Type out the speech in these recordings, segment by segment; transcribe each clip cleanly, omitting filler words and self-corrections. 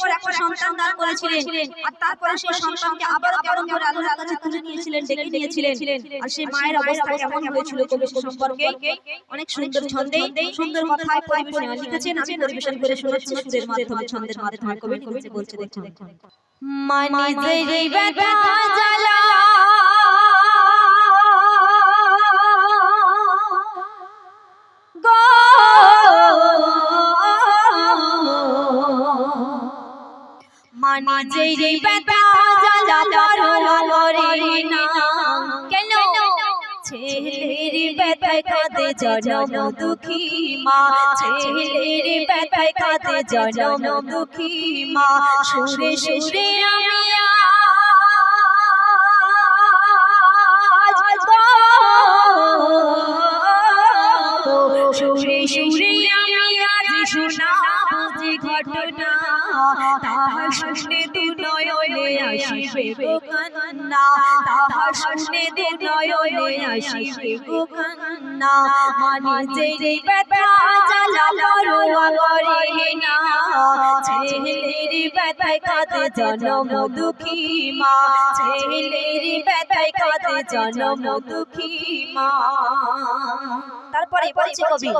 পর একটা সন্তান দান করেছিলেন আর তারপরে সেই সন্তানকে আবার কেমন করে আল্লাহর কাছে তুলে নিয়েছিলেন, ডেকে নিয়েছিলেন। আর সেই মায়ের অবস্থা কেমন হয়েছিল কবি সে সম্পর্কে অনেক সুন্দর ছন্দে সুন্দর কথায় পরিবেশনা লিখেছেন। আমি পরিবেশন করে শোনাচ্ছি সুরের মাধ্যমে, ছন্দের মাধ্যমে। কবি লিখেছে, বলছে দেখুন। মানে যে ব্যথা জ্বালা মানে যে ব্যথা জ্বালা পরোয়া করে না কেন, ছেলের ব্যথায় কাঁদে জনম দুঃখী মা, ছেলের ব্যথায় কাঁদে জনম দুঃখী মা। সুরে সুরে আমি সুরে সুরে আমি আজ শোনাবো যে ঘটনা, তাহা শুনে দু নয়নে আসিবে গো কান্না, তাহা শুনে দু নয়নে আসিবে গো কান্না। মানে যে ব্যথা জ্বালা পরোয়া করে না, ছেলের ব্যথায় কাঁদে জনম দুঃখী মা, ছেলের ব্যথায় কাঁদে জনম দুঃখী মা। তারপরে বলছে কবি,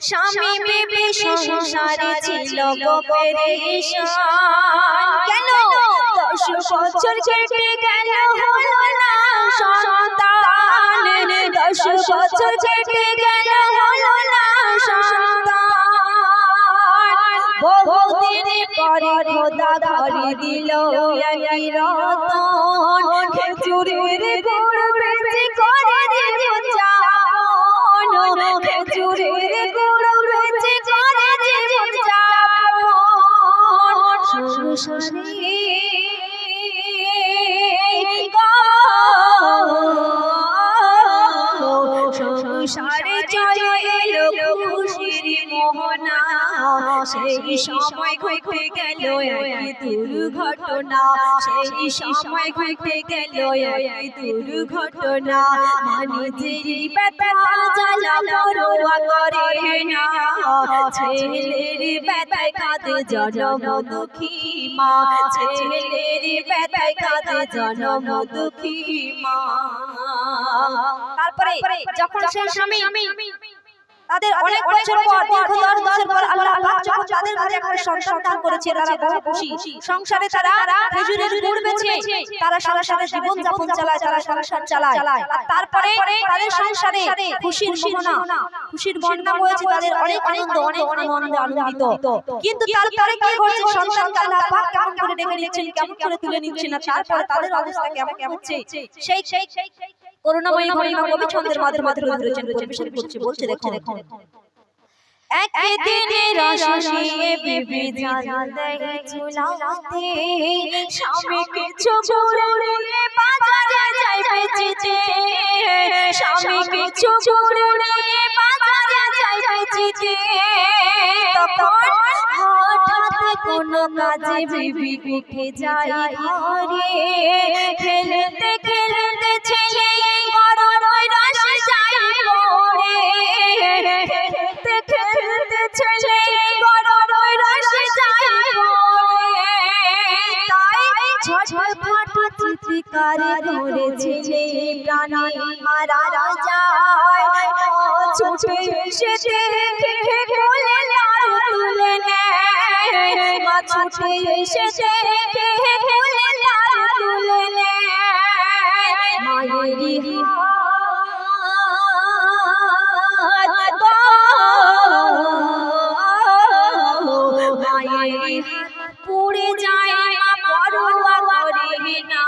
স্বামী বিবি সংসারে ছিল গো পেরেশান কেন, 10 বছর কেটে গেল হলো না সন্তান, 10 বছর কেটে গেল হলো না সন্তান। বহুদিন পরে খোদা ঘরে দিল একই রতন, খেজুরের গুড় বেচে করে জীবন যাপন, খেজুরের গুড় বেচে করে জীবন যাপন। সংসারে সংসারে চলে এলো খুশির মোহনা, সেই সময় ঘটে গেল এক দুর্ঘটনা, সেই সময় ঘটে গেল এক দুর্ঘটনা। মানে যে ব্যথা জ্বালা পরোয়া করে না, ছেলের ব্যথায় কাঁদে জনম দুঃখী মা, ছেলের ব্যথায় কাঁদে জনম দুঃখী মা। তারপরে যখন সেই স্বামী তাদের অনেক বছর পর, দীর্ঘ 10 বছর পর আল্লাহ পাক যখন তাদের কাছে একটা সন্তান দান করেছে, তারা বহু খুশি। সংসারে তারা খেজুরের গুড় বেচে তারা সংসারে জীবন যাপন চালায়, তারা সংসার চালায়। আর তারপরে তাদের সংসারে খুশির মোহনা, খুশির বন্যা হয়েছে, তাদের অনেক আনন্দ, অনেক আনন্দে আনন্দিত। কিন্তু তারপরে কি করছে, সন্তানকে আল্লাহ পাক কেমন করে ডেকে নিচ্ছেন, কেমন করে তুলে নিচ্ছেন, আর তারপরে তাদের অবস্থা কেমন হচ্ছে, সেই করুণাময়ী ঘটনা কবি ছন্দের মাধ্যমে তুলে ধরেছেন, পরিবেশন করছে। বলছে দেখুন, একদিনে রসিয়ে বিবি জাল দেয় চুলাতে, স্বামী কিছু গুড় নিয়ে বাজারে যায় বেচতে, স্বামী কিছু গুড় নিয়ে বাজারে যায় বেচতে। তখন হঠাৎ কোনো কাজে বিবি উঠে যায় ঘরে, খেলতে খেলতে ছেলে গরম রসে যায় পড়ে, খেলতে খেলতে ছেলে গরম রসে যায় পড়ে। তাই ছটফট চিৎকার করে ছেলে প্রাণে মারা যায়, ছুটে এসে দেখে কোলে লাল তুলে নেয়, মা ছুটে এসে দেখে কোলে লাল তুলে নেয়। মায়েরই মায়ের পুড়ে যায়, মা পরোয়া করে না,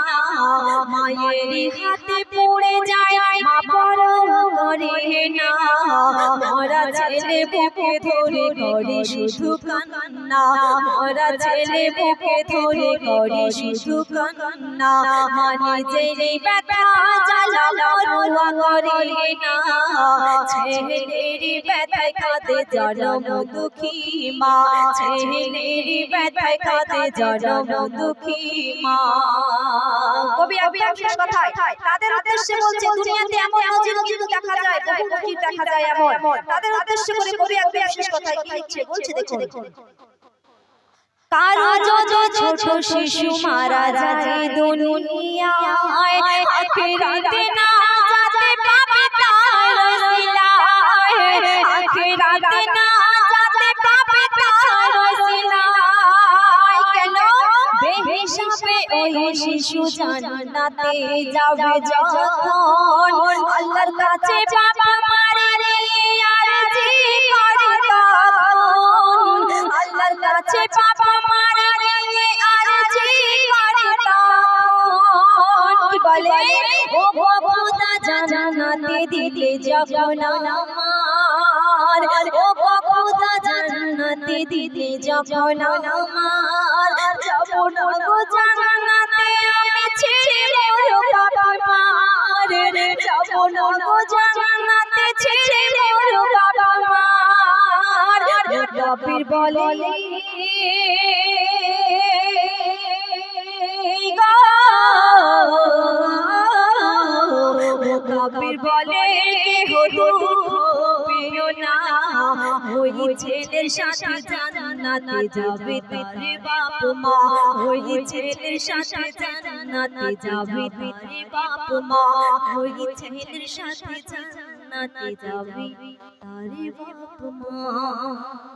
মায়ের হাতে পুড়ে যায়, মা পরোয়া করে না। মরা ছেলে বুকে ধরে করে শুধু কান্না, মরা ছেলে বুকে ধরে করে শুধু কান্না। মানে যে ব্যথা জ্বালা পরোয়া করে না, ছেলের ব্যথায় কাঁদে জনম দুঃখী মা, ছেলের ব্যথায় কাঁদে জনম দুঃখী মা। কবি শেষ কথায় তাদের উদ্দেশ্যে বলছে, দুনিয়াতে এমন নজির কিন্তু দেখা যায়, বহু নজির দেখা যায় এমন। তাদের উদ্দেশ্য করে কবি শেষ কথায় কি লিখছে, বলছে দেখুন, কারো ছোট শিশু মারা যায় দুনিয়ায় আখিরাতে না যেতে পাবে তার ওসিলায় আখিরাতে না যেতে পাবে তার ওসিলায় কেন বেহিসাবে ওই শিশু জান্নাতে যাবে যখন আল্লাহর কাছে বাবা মারে আরজি করে তখন আল্লাহর কাছে বাবা মারে আরজি করে তখন কি বলে ও খোদা জান্নাতে দিলে যখন আমার ও খোদা জান্নাতে দিলে যখন আমার যাব না গো জান্নাতে আমি ছেড়ে মোর বাবা মার যাব না গো জান্নাতে ছেড়ে মোর বাবা মার কবির বলে কবির বলে পেও না ওই ছেলের সাথে জান্নাতে যাবে তার বাপ মা ওই ছেলের সাথে জান্নাতে যাবে তার বাপ মা ওই ছেলের সাথে জান্নাতে যাবে তার বাপ মা।